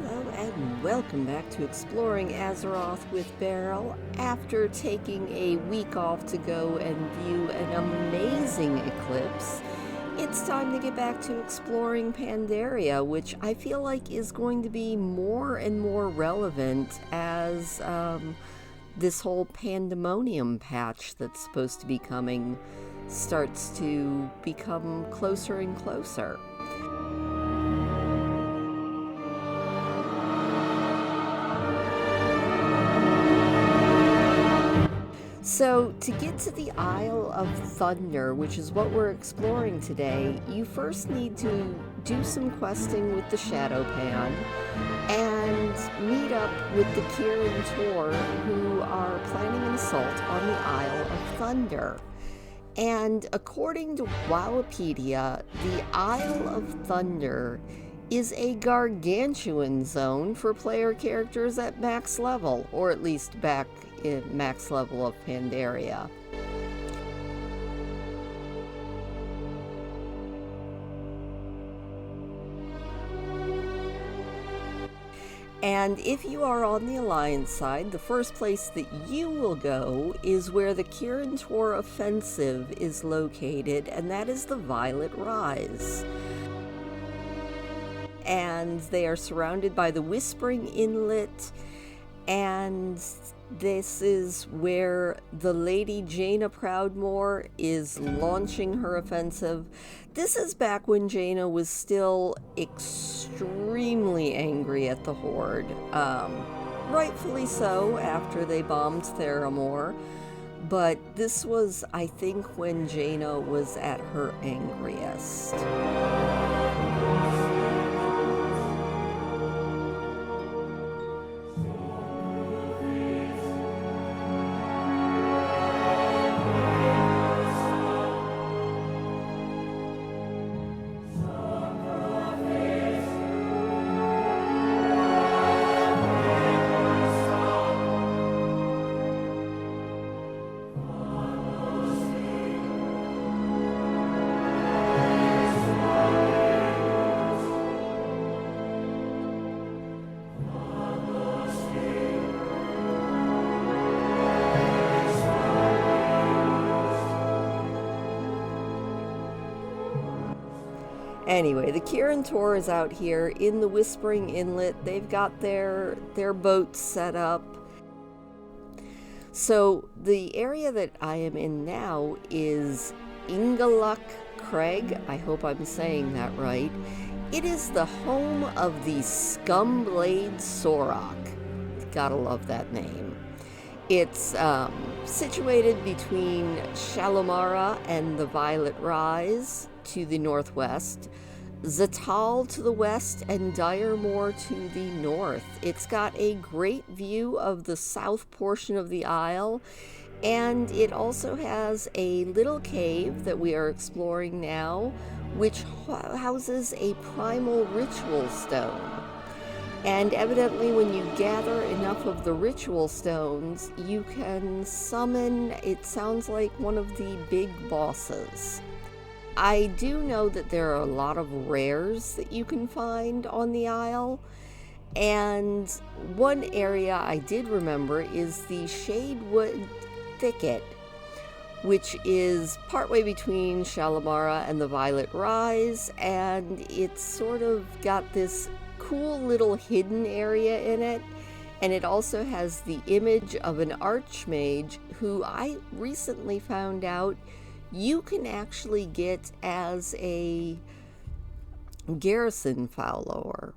Hello and welcome back to Exploring Azeroth with Beryl. After taking a week off to go and view an amazing eclipse, it's time to get back to exploring Pandaria, which I feel like is going to be more and more relevant as this whole pandemonium patch that's supposed to be coming starts to become closer and closer. So, to get to the Isle of Thunder, which is what we're exploring today, you first need to do some questing with the Shadowpan and meet up with the Kirin Tor, who are planning an assault on the Isle of Thunder. And according to Wikipedia, the Isle of Thunder is a gargantuan zone for player characters at max level, or at least back in max level of Pandaria. And if you are on the Alliance side, the first place that you will go is where the Kirin Tor offensive is located, and that is the Violet Rise. And they are surrounded by the Whispering Inlet, and this is where the Lady Jaina Proudmoore is launching her offensive. This is back when Jaina was still extremely angry at the Horde. Rightfully so, after they bombed Theramore. But this was, I think, when Jaina was at her angriest. Anyway, the Kirin Tor is out here in the Whispering Inlet. They've got their boats set up. So the area that I am in now is Ingucraig. I hope I'm saying that right. It is the home of the Scumblade Sorok. Gotta love that name. It's situated between Shalimara and the Violet Rise to the northwest, Zatal to the west, and Diremore to the north. It's got a great view of the south portion of the isle, and it also has a little cave that we are exploring now, which houses a primal ritual stone. And evidently when you gather enough of the ritual stones, you can summon, it sounds like, one of the big bosses. I do know that there are a lot of rares that you can find on the isle, and one area I did remember is the Shadewood thicket, which is partway between Shalimara and the Violet Rise, and it's sort of got this cool little hidden area in it, and it also has the image of an archmage who I recently found out you can actually get as a garrison follower.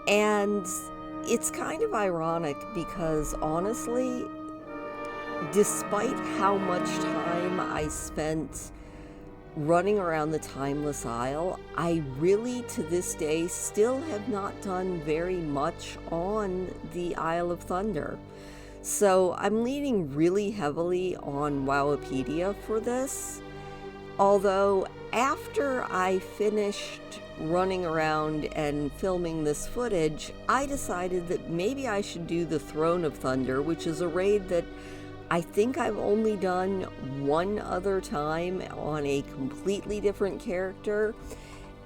And it's kind of ironic because honestly, despite how much time I spent running around the Timeless Isle, I really to this day still have not done very much on the Isle of Thunder. So I'm leaning really heavily on Wowipedia for this. Although after I finished running around and filming this footage, I decided that maybe I should do the Throne of Thunder, which is a raid that I think I've only done one other time on a completely different character.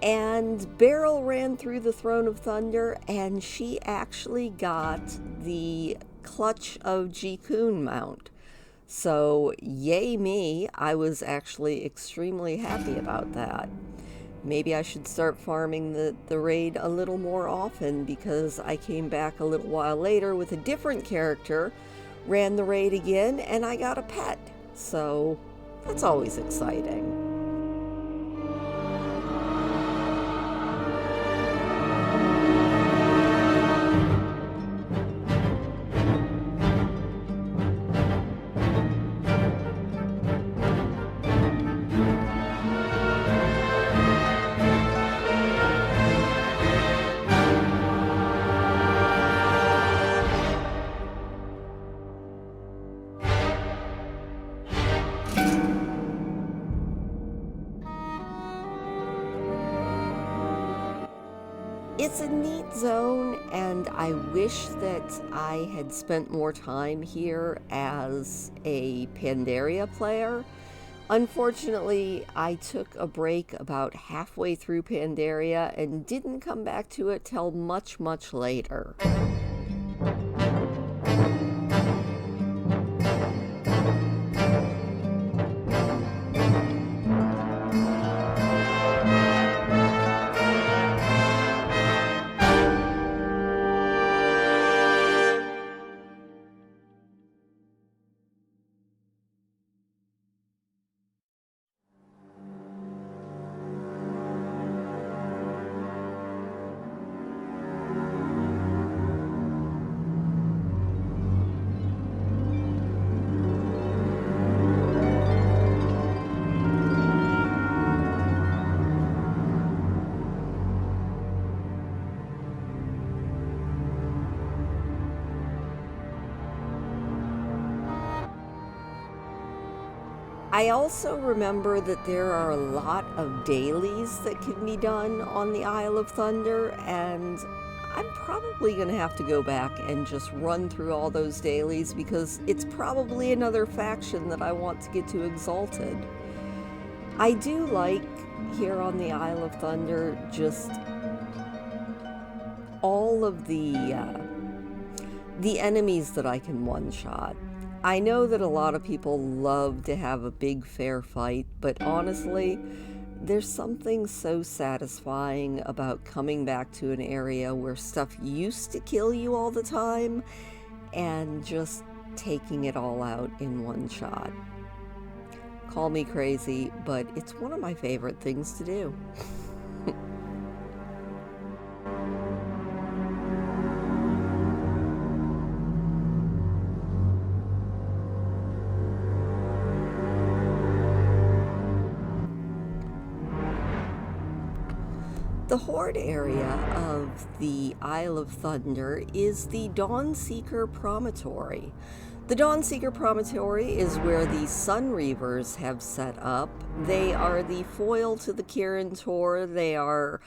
And Beryl ran through the Throne of Thunder, and she actually got the Clutch of Jikun mount. So, yay me, I was actually extremely happy about that. Maybe I should start farming the raid a little more often, because I came back a little while later with a different character, ran the raid again, and I got a pet. So, that's always exciting. It's a neat zone, and I wish that I had spent more time here as a Pandaria player. Unfortunately, I took a break about halfway through Pandaria and didn't come back to it till much, much later. I also remember that there are a lot of dailies that can be done on the Isle of Thunder, and I'm probably going to have to go back and just run through all those dailies, because it's probably another faction that I want to get to Exalted. I do like, here on the Isle of Thunder, just all of the enemies that I can one-shot. I know that a lot of people love to have a big fair fight, but honestly, there's something so satisfying about coming back to an area where stuff used to kill you all the time and just taking it all out in one shot. Call me crazy, but it's one of my favorite things to do. The Horde area of the Isle of Thunder is the Dawnseeker Promontory. The Dawnseeker Promontory is where the Sun Reavers have set up. They are the foil to the Kirin Tor. They are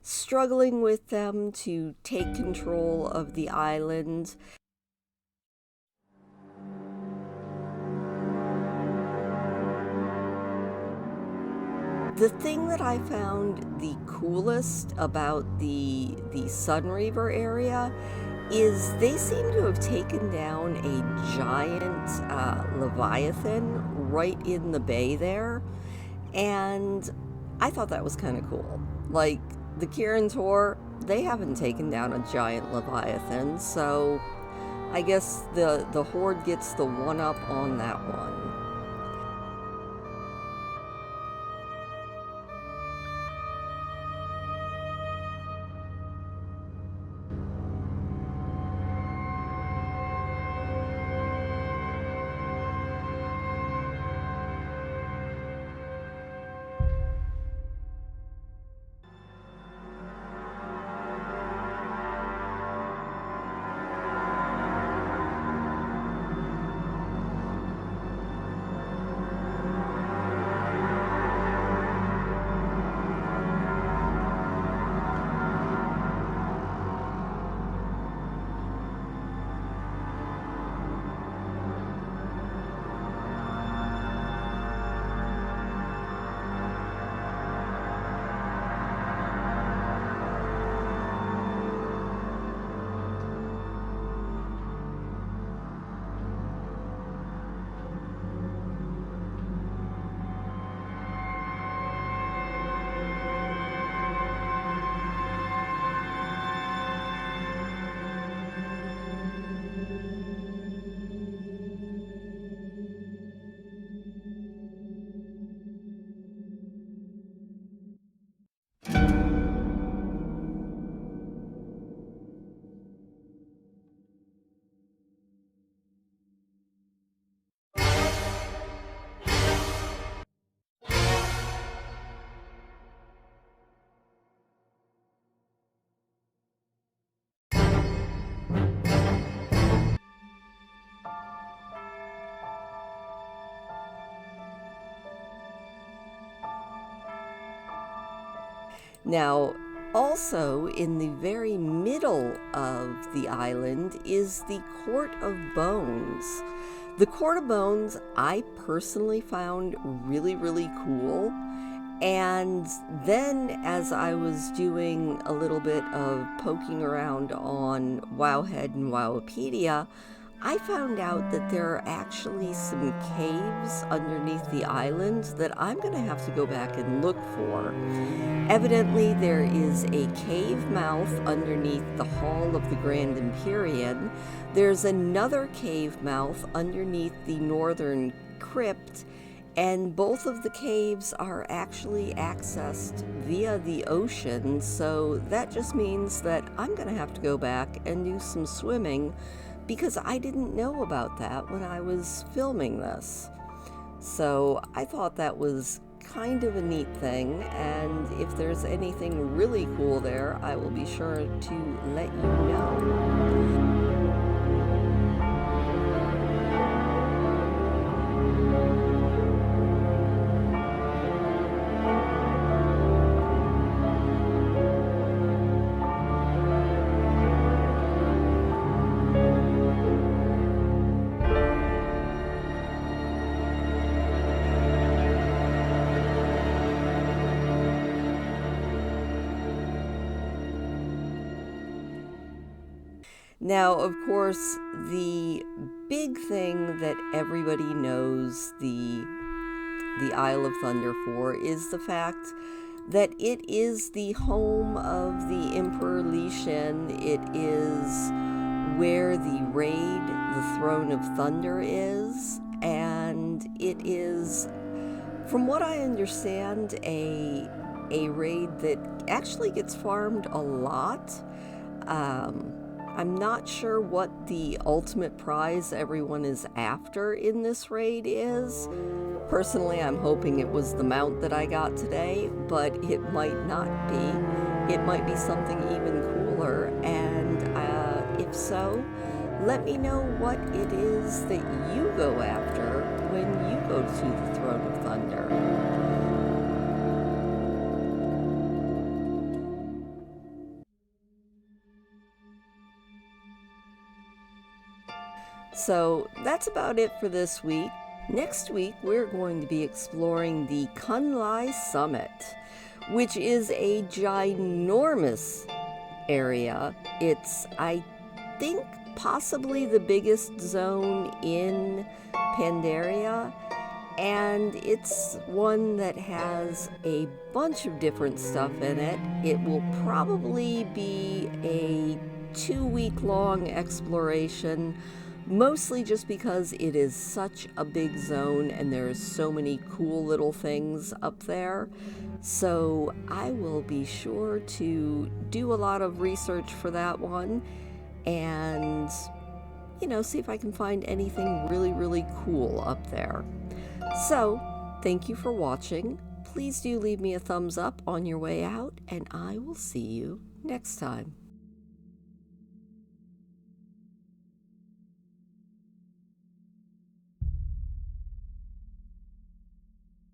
struggling with them to take control of the island. The thing that I found the coolest about the Sun Reaver area is they seem to have taken down a giant Leviathan right in the bay there, and I thought that was kind of cool. Like, the Kirin Tor, they haven't taken down a giant Leviathan, so I guess the Horde gets the one-up on that one. Now, also in the very middle of the island is the Court of Bones. The Court of Bones I personally found really, really cool. And then as I was doing a little bit of poking around on Wowhead and Wowipedia, I found out that there are actually some caves underneath the island that I'm going to have to go back and look for. Evidently, there is a cave mouth underneath the Hall of the Grand Empyrean. There's another cave mouth underneath the Northern Crypt, and both of the caves are actually accessed via the ocean, so that just means that I'm going to have to go back and do some swimming, because I didn't know about that when I was filming this. So I thought that was kind of a neat thing, and if there's anything really cool there, I will be sure to let you know. Now, of course, the big thing that everybody knows the Isle of Thunder for is the fact that it is the home of the Emperor Li Shen. It is where the raid, the Throne of Thunder, is, and it is, from what I understand, a raid that actually gets farmed a lot. I'm not sure what the ultimate prize everyone is after in this raid is. Personally, I'm hoping it was the mount that I got today, but it might not be. It might be something even cooler, and if so, let me know what it is that you go after when you go to the Throne of Thunder. So that's about it for this week. Next week, we're going to be exploring the Kunlai Summit, which is a ginormous area. It's, I think, possibly the biggest zone in Pandaria, and it's one that has a bunch of different stuff in it. It will probably be a 2-week-long exploration, mostly just because it is such a big zone and there's so many cool little things up there. So I will be sure to do a lot of research for that one and, see if I can find anything really, really cool up there. So thank you for watching. Please do leave me a thumbs up on your way out, and I will see you next time.